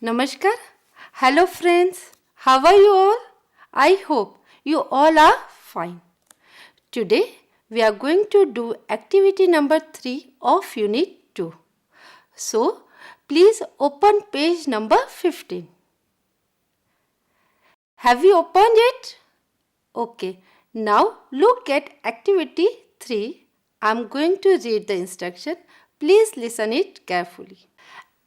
Namaskar. Hello friends. How are you all? I hope you all are fine. Today we are going to do activity number 3 of unit 2. So please open page number 15. Have you opened it? Okay. Now look at activity 3. I am going to read the instruction. Please listen it carefully.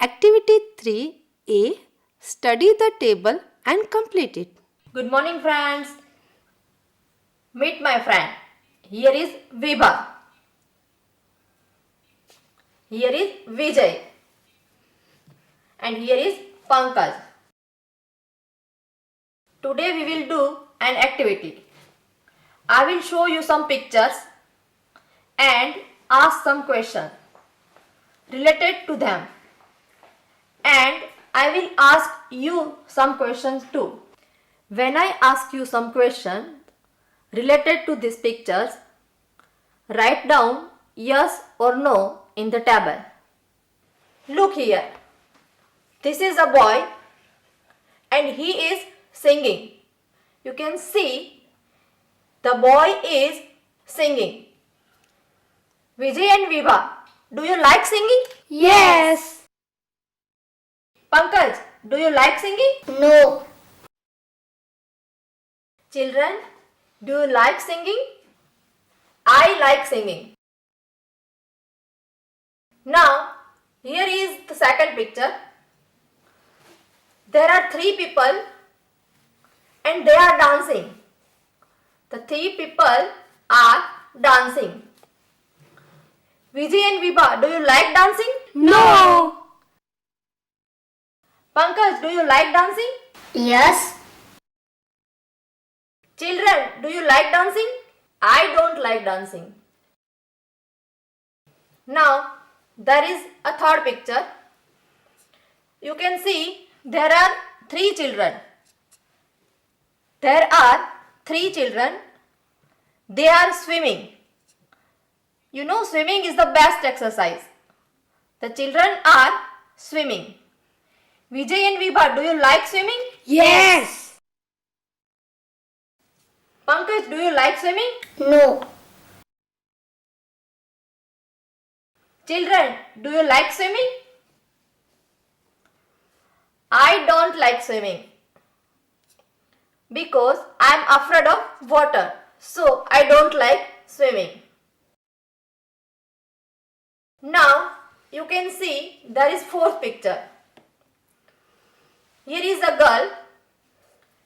Activity 3A. Study the table and complete it. Good morning, friends. Meet my friend. Here is Vibha. Here is Vijay. And here is Pankaj. Today we will do an activity. I will show you some pictures and ask some questions related to them. And I will ask you some questions too. When I ask you some questions related to these pictures, write down yes or no in the table. Look here. This is a boy and he is singing. You can see the boy is singing. Vijay and Vibha, do you like singing? Yes. Pankaj, do you like singing? No. Children, do you like singing? I like singing. Now, here is the second picture. There are 3 people and they are dancing. The 3 people are dancing. Vijay and Vibha, do you like dancing? No. Pankaj, do you like dancing? Yes. Children, do you like dancing? I don't like dancing. Now, there is a third picture. You can see there are 3 children. There are 3 children. They are swimming. You know, swimming is the best exercise. The children are swimming. Vijay and Vibha, do you like swimming? Yes. Pankaj, do you like swimming? No. Children, do you like swimming? I don't like swimming because I am afraid of water. So I don't like swimming. Now you can see there is 4th picture. Here is a girl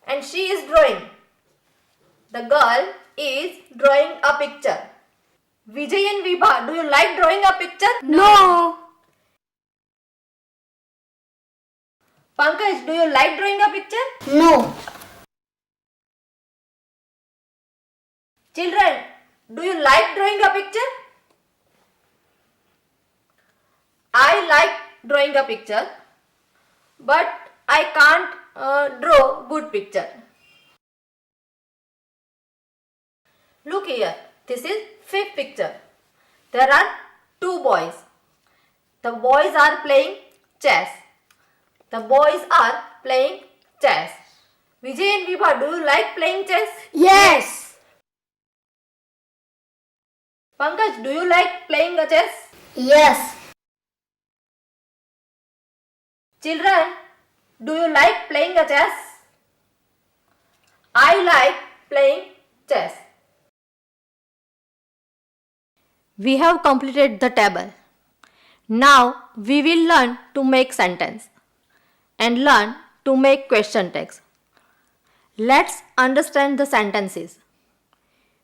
and she is drawing. The girl is drawing a picture. Vijay and Vibha, do you like drawing a picture? No. Pankaj, do you like drawing a picture? No. Children, do you like drawing a picture? I like drawing a picture, but I can't draw good picture. Look here, this is 5th picture. There are 2 boys. The boys are playing chess. The boys are playing chess. Vijay and Vibha, do you like playing chess? Yes. Pankaj, do you like playing a chess? Yes. Children, do you like playing a chess? I like playing chess. We have completed the table. Now we will learn to make sentence and learn to make question tags. Let's understand the sentences.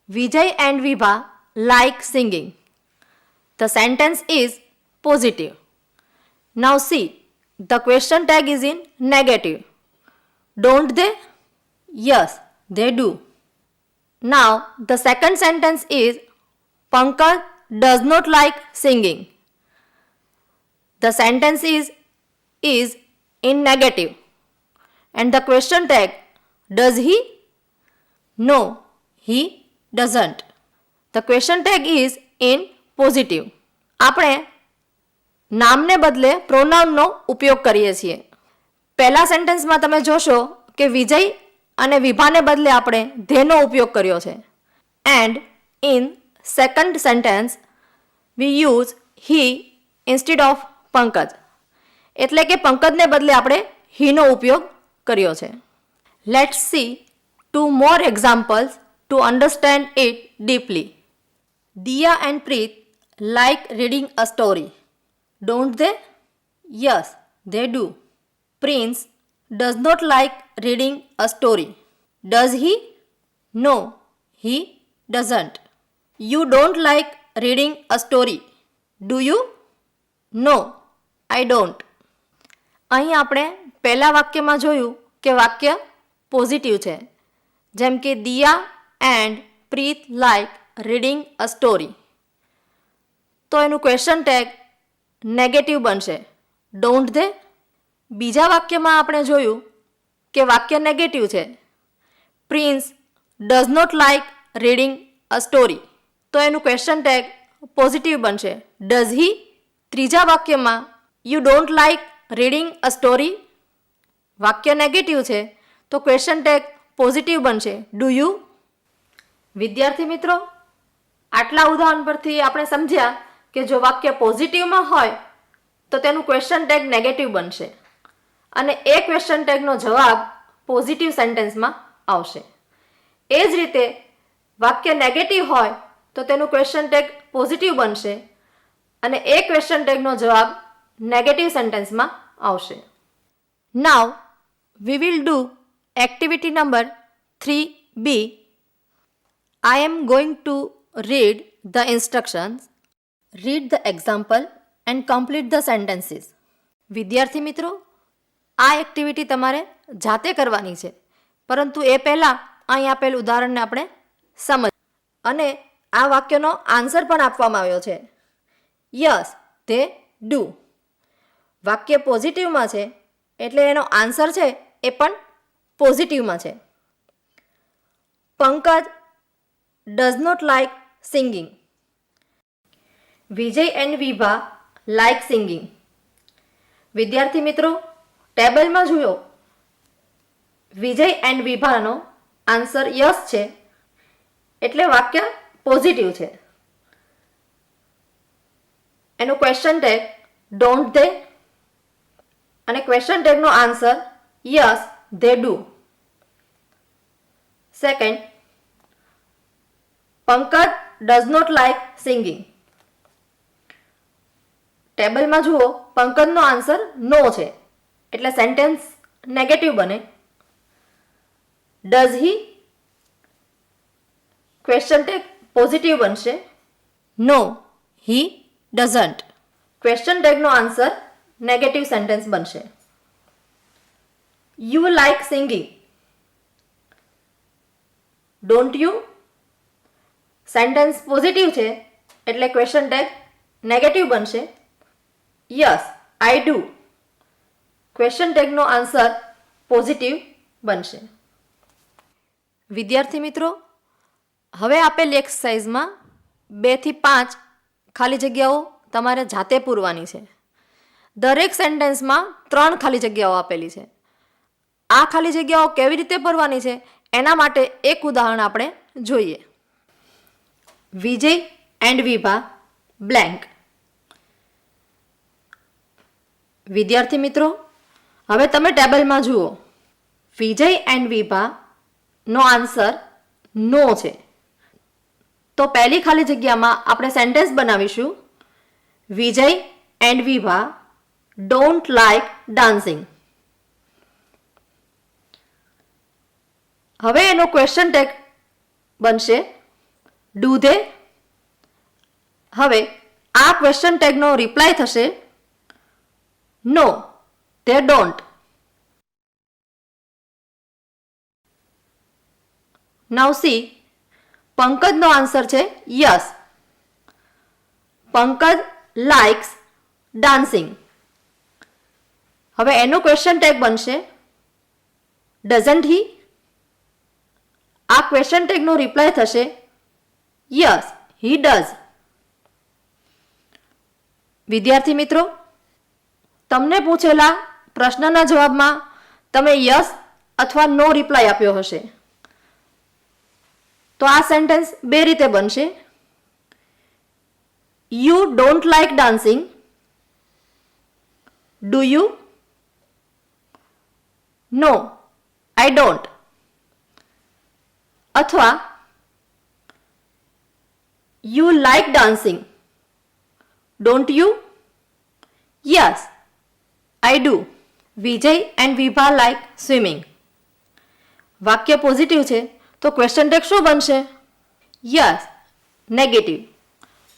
Vijay and Vibha like singing. The sentence is positive. Now see, the question tag is in negative. Don't they? Yes, they do. Now the second sentence is Pankaj does not like singing. The sentence is in negative. And the question tag, does he? No, he doesn't. The question tag is in positive. આપણે નામને બદલે પ્રોનાઉનનો ઉપયોગ કરીએ છીએ. પહેલા સેન્ટેન્સમાં તમે જોશો કે વિજય અને વિભાને બદલે આપણે ધેનો ઉપયોગ કર્યો છે. And in second sentence we use he instead of Pankaj. એટલે કે પંકજને બદલે આપણે હીનો ઉપયોગ કર્યો છે. Let's see 2 more examples to understand it deeply. Diya and Preet like reading a story. Don't they? Yes, they do. Prince does not like reading a story. Does he? No, he doesn't. You don't like reading a story, do you? No, I don't. અહીં આપણે પહેલા વાક્યમાં જોયું કે વાક્ય positive છે, જેમ કે Diya and Preet like reading a story. તો એનું ક્વેશ્ચન ટેગ નેગેટિવ બનશે, ડોન્ટ ધે. બીજા વાક્યમાં આપણે જોયું કે વાક્ય નેગેટિવ છે, Prince does not like reading a story. તો એનું ક્વેશ્ચન ટેગ પોઝિટિવ બનશે, ડઝ હી. ત્રીજા વાક્યમાં you don't like reading a story, વાક્ય નેગેટિવ છે, તો ક્વેશ્ચન ટેગ પોઝિટિવ બનશે, ડુ યુ. વિદ્યાર્થી મિત્રો, આટલા ઉદાહરણ પરથી આપણે સમજ્યા કે જો વાક્ય પોઝિટિવમાં હોય તો તેનું ક્વેશ્ચન ટેગ નેગેટિવ બનશે અને એ ક્વેશ્ચન ટેગનો જવાબ પોઝિટિવ સેન્ટેન્સમાં આવશે. એ જ રીતે વાક્ય નેગેટિવ હોય તો તેનું ક્વેશ્ચન ટેગ પોઝિટિવ બનશે અને એ ક્વેશ્ચન ટેગનો જવાબ નેગેટિવ સેન્ટેન્સમાં આવશે. નાઉ we will do activity number 3B. I am going to read the instructions, read the example and complete the sentences. વિદ્યાર્થી મિત્રો, આ એક્ટિવિટી તમારે જાતે કરવાની છે, પરંતુ એ પહેલાં અહીં આપેલ ઉદાહરણને આપણે સમજ અને આ વાક્યનો આન્સર પણ આપવામાં આવ્યો છે. Yes they do. વાક્ય પોઝિટિવમાં છે એટલે એનો આન્સર છે એ પણ પોઝિટિવમાં છે. Pankaj does not like singing. Vijay and Vibha like singing. વિદ્યાર્થી મિત્રો, ટેબલમાં જુઓ, વિજય એન્ડ વિભાનો આન્સર યસ છે એટલે વાક્ય પોઝિટિવ છે. એનું ક્વેશ્ચન ટેગ ડોન્ટ ધે અને ક્વેશ્ચન ટેગનો answer yes they do. Second, Pankaj does not like singing. ટેબલમાં જુઓ, પંકજનો આન્સર નો છે એટલે સેન્ટેન્સ નેગેટિવ બને. Does he, question tag positive બનશે. No, he doesn't. ક્વેશ્ચન ટેગનો આન્સર નેગેટિવ સેન્ટેન્સ બનશે. You like singing. Don't you, sentence positive છે એટલે ક્વેશ્ચન ટેગ નેગેટિવ બનશે. યસ આઈ ડુ, ક્વેશ્ચન ટેગનો આન્સર પોઝિટિવ બનશે. વિદ્યાર્થી મિત્રો, હવે આપેલી એક્સરસાઇઝમાં 2 થી 5 ખાલી જગ્યાઓ તમારે જાતે પૂરવાની છે. દરેક સેન્ટેન્સમાં 3 ખાલી જગ્યાઓ આપેલી છે. આ ખાલી જગ્યાઓ કેવી રીતે ભરવાની છે એના માટે એક ઉદાહરણ આપણે જોઈએ. વિજય એન્ડ વિભા બ્લેન્ક. વિદ્યાર્થી મિત્રો, હવે તમે ટેબલમાં જુઓ, Vijay and Vibha no answer no છે. તો પહેલી ખાલી જગ્યામાં આપણે સેન્ટેન્સ બનાવીશું, Vijay and Vibha don't like dancing. હવે એનો ક્વેશ્ચન ટેગ બનશે ડુ ધે. હવે આ ક્વેશ્ચન ટેગનો રિપ્લાય થશે no, they don't. Now see, પંકજનો આન્સર છે યસ. Pankaj likes dancing. હવે એનો ક્વેશ્ચન ટેગ બનશે ડઝન્ટ હી. આ ક્વેશ્ચન ટેગનો રિપ્લાય થશે યસ હી ડઝ. વિદ્યાર્થી મિત્રો, તમને પૂછેલા પ્રશ્નના જવાબમાં તમે યસ અથવા નો રિપ્લાય આપ્યો હશે. તો આ સેન્ટેન્સ બે રીતે બનશે. You don't like dancing. Do you? No, I don't. અથવા you like dancing. Don't you? Yes, I do. Vijay and Vibha like swimming. વાક્ય પોઝિટિવ છે તો ક્વેશ્ચન ટેગ શું બનશે? Yes, negative.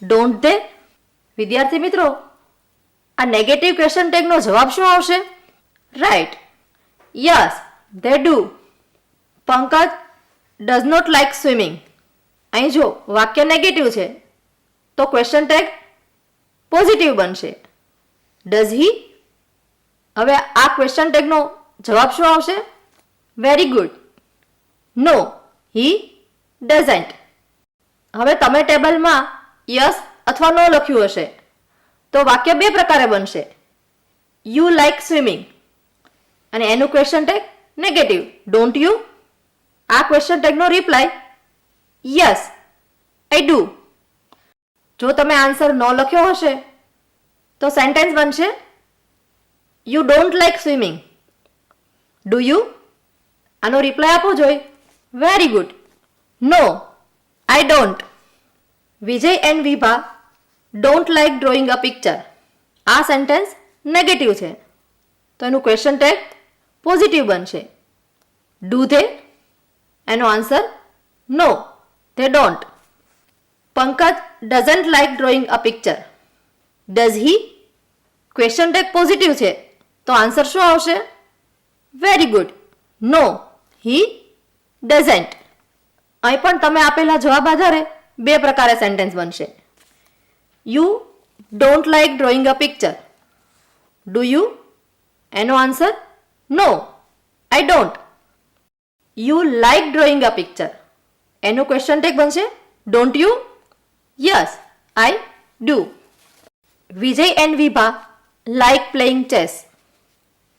Don't they? વિદ્યાર્થી મિત્રો, આ નેગેટિવ ક્વેશ્ચન ટેગનો જવાબ શું આવશે? Right, yes, they do. Pankaj does not like swimming. અહીં જો વાક્ય નેગેટિવ છે તો ક્વેશ્ચન ટેગ પોઝિટિવ બનશે. Does he? હવે આ ક્વેશ્ચન ટેગનો જવાબ શું આવશે? Very good. No, he doesn't. હવે તમે ટેબલમાં યસ અથવા નો લખ્યું હશે તો વાક્ય બે પ્રકારે બનશે. યુ લાઇક સ્વિમિંગ અને એનું question tag negative, don't you? આ ક્વેશ્ચન ટેગનો રિપ્લાય યસ, આઈ ડુ. જો તમે આન્સર નો લખ્યો હશે તો સેન્ટેન્સ બનશે you don't like swimming. Do you? આનો રિપ્લાય આપવો જોઈએ. Very good. No, I don't. Vijay and Vibha don't like drawing a picture. આ સેન્ટેન્સ નેગેટિવ છે તો એનું ક્વેશ્ચન ટેગ પોઝિટિવ બનશે. Do they? એનો answer no, they don't. Pankaj doesn't like drawing a picture. Does he? Question tag positive છે તો answer શું આવશે? Very good. No, he doesn't. અહીં પણ તમે આપેલા જવાબ આધારે બે પ્રકારે સેન્ટેન્સ બનશે. You don't like drawing a picture. Do you? એનો answer no, I don't. You like drawing a picture. એનું ક્વેશ્ચન ટેગ બનશે don't you? Yes, I do. Vijay and Vibha like playing chess.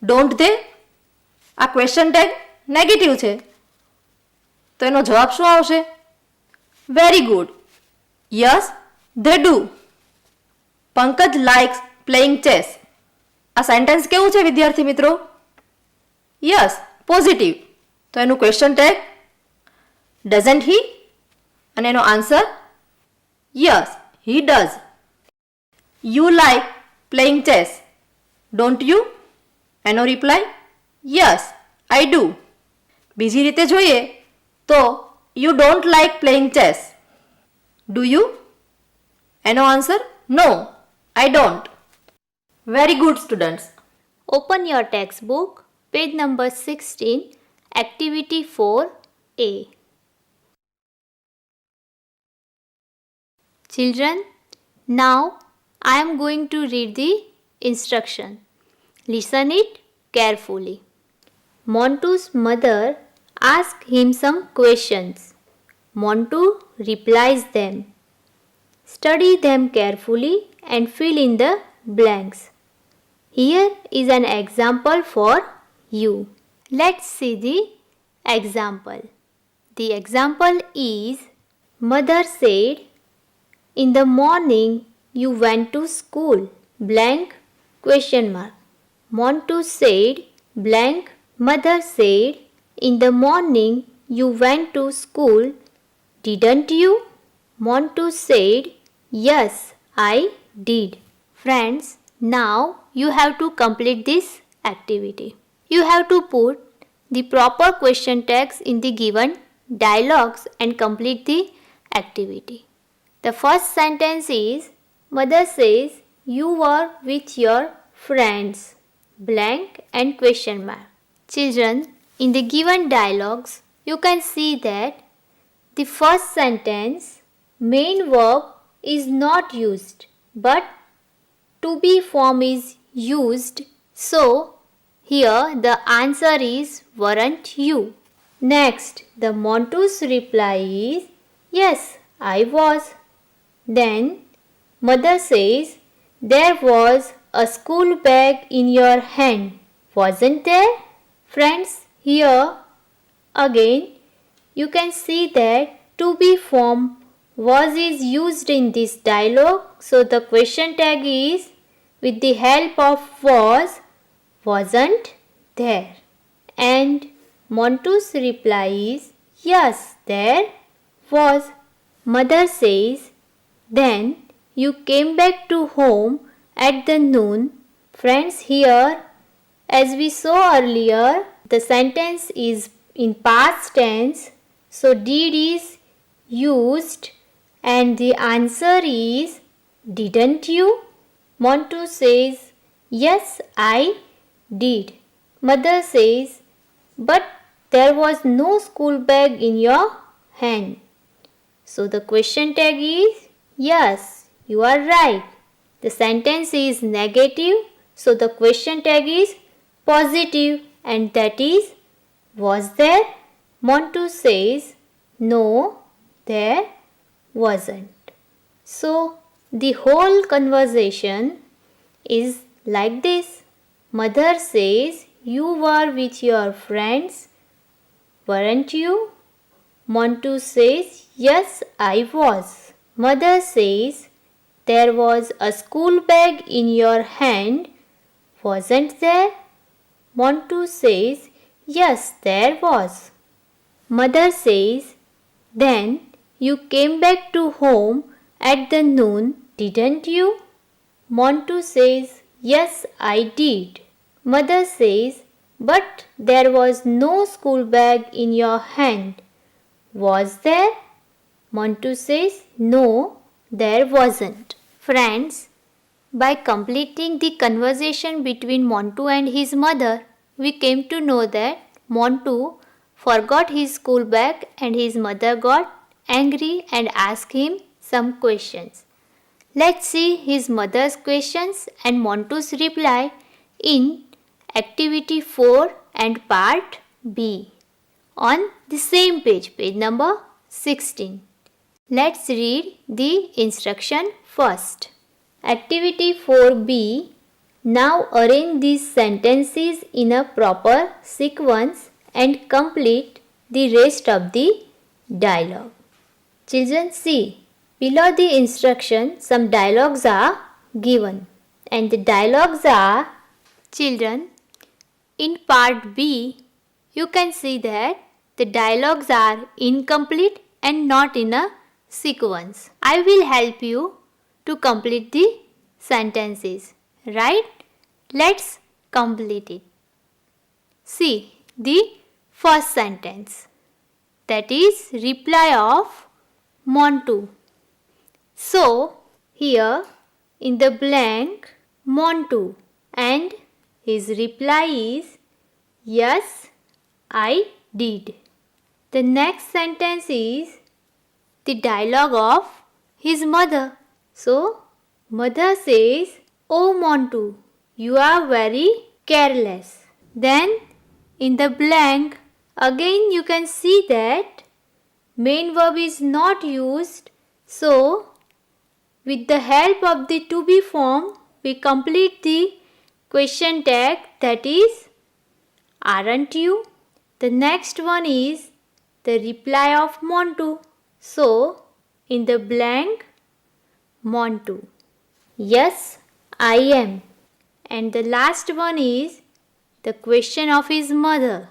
Don't they? આ question tag negative છે તો એનો જવાબ શું આવશે? Very good. Yes, they do. Pankaj likes playing chess. આ સેન્ટેન્સ કેવું છે વિદ્યાર્થી મિત્રો? Yes, positive. તો એનું ક્વેશ્ચન ટેગ ડઝન્ટ હી અને એનો answer yes, he does. You like playing chess. Don't you? એનો રિપ્લાય યસ, આઈ ડુ. બીજી રીતે જોઈએ તો you don't like playing chess. Do you? એનો answer no, I don't. Very good students. Open your textbook, page number 16, activity 4A. Children, now I am going to read the instruction. Listen it carefully. Montu's mother asked him some questions. Montu replies them. Study them carefully and fill in the blanks. Here is an example for you. Let's see the example. The example is, Mother said, in the morning you went to school, blank, question mark. Montu said, blank, Mother said, in the morning you went to school, didn't you? Montu said, yes, I did. Friends, now you have to complete this activity. You have to put the proper question tags in the given dialogues and complete the activity. The first sentence is, Mother says, you were with your friends, blank and question mark. Children, in the given dialogues, you can see that the first sentence, main verb is not used, but to be form is used. So, here the answer is weren't you. Next, the Montu's reply is, yes, I was. Then, Mother says, there was a school bag in your hand. wasn't there? Friends, here again you can see that to be form was is used in this dialogue. So the question tag is with the help of was, wasn't there. And Montu's reply is yes, there was. Mother says, then you came back to home at the noon. Friends, here as we saw earlier, the sentence is in past tense. So did is used and the answer is didn't you? Montu says, yes, I did. Mother says, but there was no school bag in your hand. So the question tag is yes, you are right. The sentence is negative. So the question tag is positive and that is was there? Montu says no, there wasn't. So the whole conversation is like this. Mother says you were with your friends, weren't you? Montu says yes, I was. Mother says there was a school bag in your hand, wasn't there? Montu says yes, there was. Mother says then you came back to home at the noon, didn't you? Montu says yes, I did. Mother says but there was no school bag in your hand, was there? Montu says no, there wasn't. Friends, by completing the conversation between Montu and his mother, we came to know that Montu forgot his school bag and his mother got angry and asked him some questions. Let's see his mother's questions and Montu's reply in activity 4 and part B on the same page, page number 16. Let's read the instruction first. Activity 4B. Now arrange these sentences in a proper sequence and complete the rest of the dialogue. Children, see, below the instruction some dialogues are given and the dialogues are, children, in part B you can see that the dialogues are incomplete and not in a sequence. I will help you to complete the sentences, right? Let's complete it. See the first sentence, that is reply of Montu. So here in the blank Montu and his reply is yes, I did. The next sentence is the dialogue of his mother. So mother says, oh Montu, you are very careless. Then in the blank again you can see that main verb is not used. So with the help of the to be form we complete the question tag, that is aren't you. The next one is the reply of Montu. So in the blank Montu, yes, I am. And the last one is the question of his mother.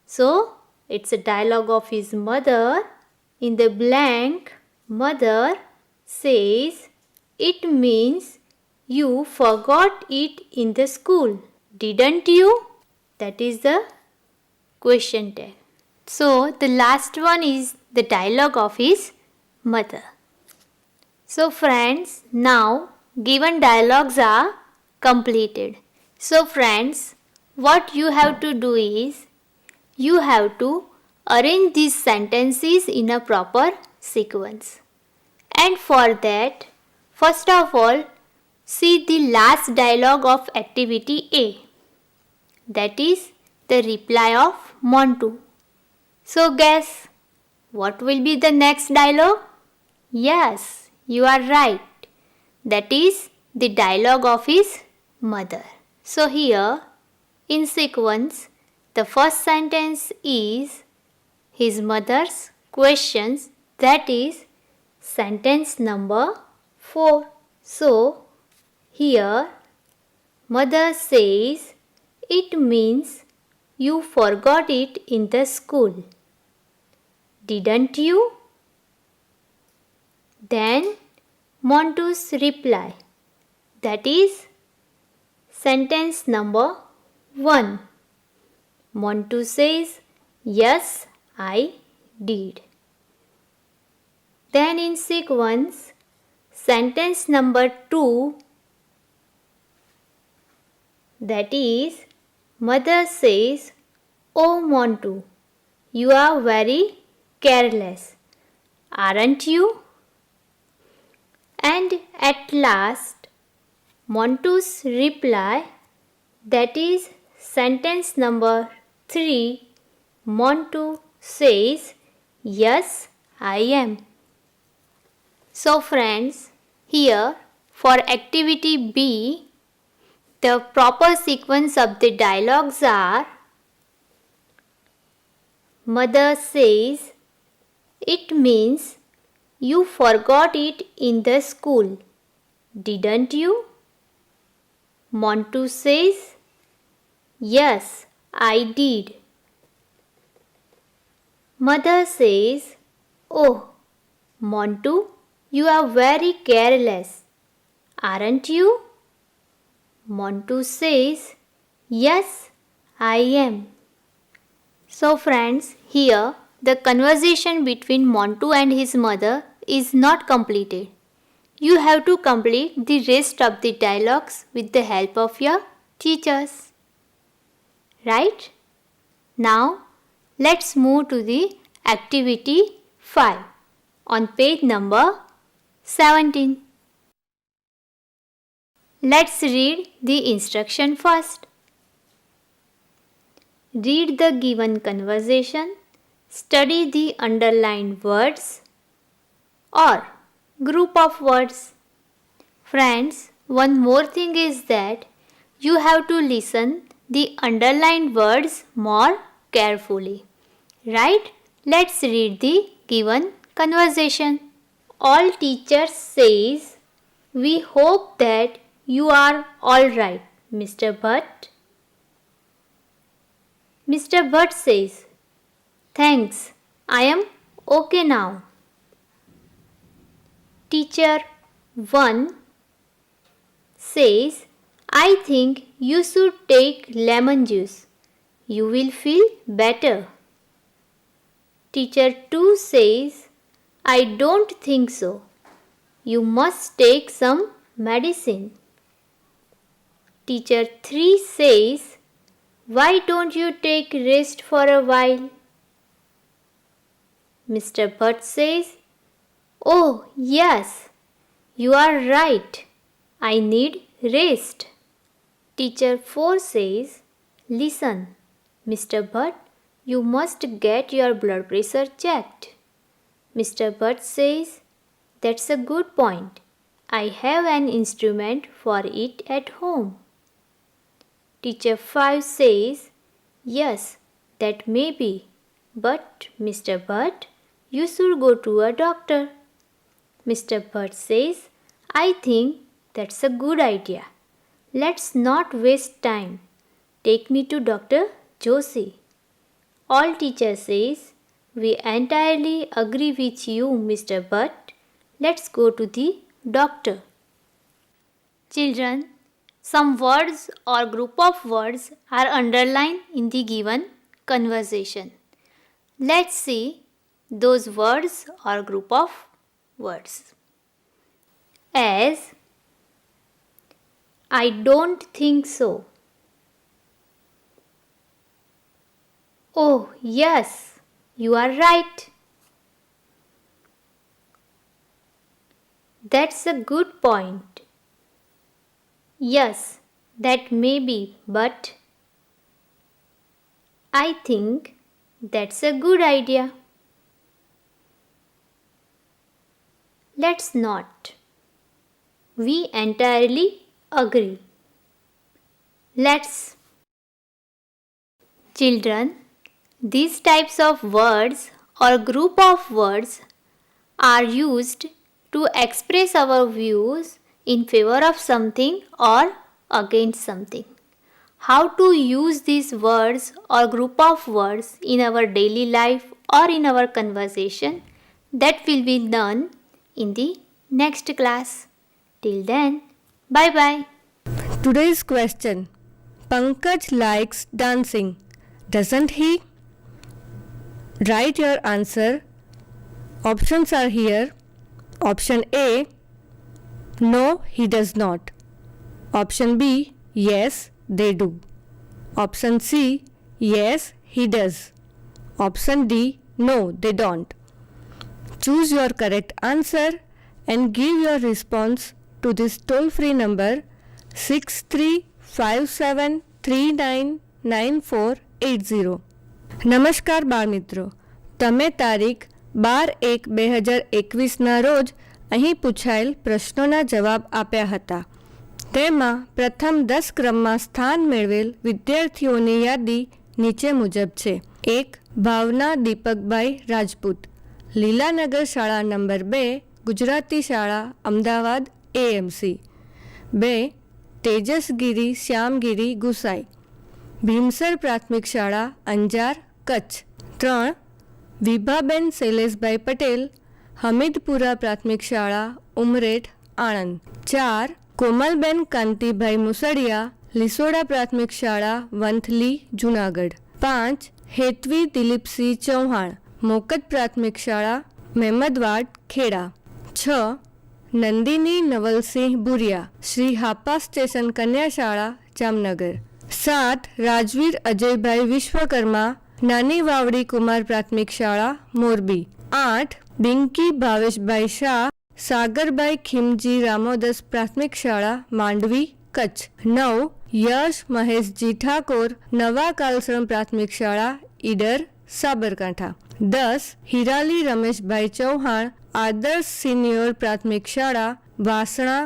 So it's a dialogue of his mother. In the blank mother says, it means you forgot it in the school, didn't you? That is the question tag. So the last one is the dialogue of his mother. So friends, now given dialogues are completed. So friends, what you have to do is, you have to arrange these sentences in a proper sequence. And for that, first of all, see the last dialogue of activity A. That is the reply of Montu. So guess, what will be the next dialogue? Yes, you are right. That is the dialogue of his mother. So here, In sequence, the first sentence is his mother's questions, that is sentence number 4. So, here mother says, it means you forgot it in the school. Didn't you? Then Montu's reply, that is sentence number 1. Montu says, yes, I did. Then in sequence, sentence number 2, that is, mother says, oh Montu, you are very careless, aren't you? And at last, Montu's reply, that is sentence number 3, Montu says, yes, I am. So friends, here for activity B, the proper sequence of the dialogues are: mother says, it means you forgot it in the school, didn't you? Montu says, yes, I did. Mother says, oh, Montu, you are very careless, aren't you? Montu says, yes, I am. So friends, here the conversation between Montu and his mother is not completed. You have to complete the rest of the dialogues with the help of your teachers. Right? Now, let's move to the activity 5 on page number 17. Let's read the instruction first. Read the given conversation, study the underlined words or group of words. Friends, one more thing is that you have to listen the underlined words more carefully. Right? Let's read the given conversation. All teachers says, we hope that you are all right, Mr. Bhatt. Mr. Bhatt says, thanks, I am okay now. Teacher 1 says, I think you should take lemon juice. You will feel better. Teacher 2 says, I don't think so. You must take some medicine. Teacher 3 says, why don't you take rest for a while? Mr. Bhatt says, oh yes, you are right. I need rest. Teacher 4 says, listen, Mr. Bhatt, you must get your blood pressure checked. Mr. Bhatt says, that's a good point. I have an instrument for it at home. Teacher 5 says, yes, that may be, but Mr. Bhatt, you should go to a doctor. Mr. Bhatt says, I think that's a good idea. Let's not waste time. Take me to Dr. Joshi. All teacher says, we entirely agree with you, Mr. Bhatt. Let's go to the doctor. Children, some words or group of words are underlined in the given conversation. Let's see those words or group of words. As, I don't think so. Oh, yes, you are right. That's a good point. Yes, that may be, but I think that's a good idea. Let's not. We entirely agree. Let's Children, these types of words or group of words are used to express our views in favor of something or against something. How to use these words or group of words in our daily life or in our conversation, that will be done in the next class. Till then, bye bye. Today's question. Pankaj likes dancing, doesn't he? Write your answer. Options are here. Option A, no, he does not. Option B, yes, they do. Option C, yes, he does. Option D, no, they don't. Choose your correct answer and give your response to this toll-free number 6357399480. નમસ્કાર બાળમિત્રો, તમે તારીખ 12/1/2021ના રોજ અહીં પૂછાયેલ પ્રશ્નોના જવાબ આપ્યા હતા. તેમાં પ્રથમ 10 ક્રમમાં સ્થાન મેળવેલ વિદ્યાર્થીઓની યાદી નીચે મુજબ છે. 1. ભાવના દીપકભાઈ રાજપૂત, લીલાનગર શાળા નંબર 2, ગુજરાતી શાળા અમદાવાદ AMC. 2. તેજસગીરી શ્યામગીરી ગુસાઈ, ભીમસર પ્રાથમિક શાળા અંજાર કચ્છ. 3. વિભાબેન શૈલેષભાઈ પટેલ, હમીદપુરા પ્રાથમિક શાળા ઉમરેઠ આણંદ. 4. કોમલબેન કાંતિભાઈ મુસળિયા, લીસોડા પ્રાથમિક શાળા વંથલી જુનાગઢ. 5. હેતવી દિલીપસિંહ ચૌહાણ, મોકત પ્રાથમિક શાળા મહેમદવાડ ખેડા. 6. નંદિની નવલસિંહ ભુરિયા, શ્રી હાપા સ્ટેશન કન્યા શાળા જામનગર. 7. રાજવીર અજયભાઈ વિશ્વકર્મા, નાની વાવડી કુમાર પ્રાથમિક શાળા મોરબી. 8. બિંકી ભાવેશભાઈ શાહ, સાગરભાઈ ખીમજી રામોદસ પ્રાથમિક શાળા માંડવી કચ્છ. 9. યશ મહેશજી ઠાકોર, નવા કાલસણ પ્રાથમિક શાળા ઈડર સાબરકાંઠા. 10. હિરાલી રમેશભાઈ ચૌહાણ, આદર્શ સિનિયર પ્રાથમિક શાળા વાસણા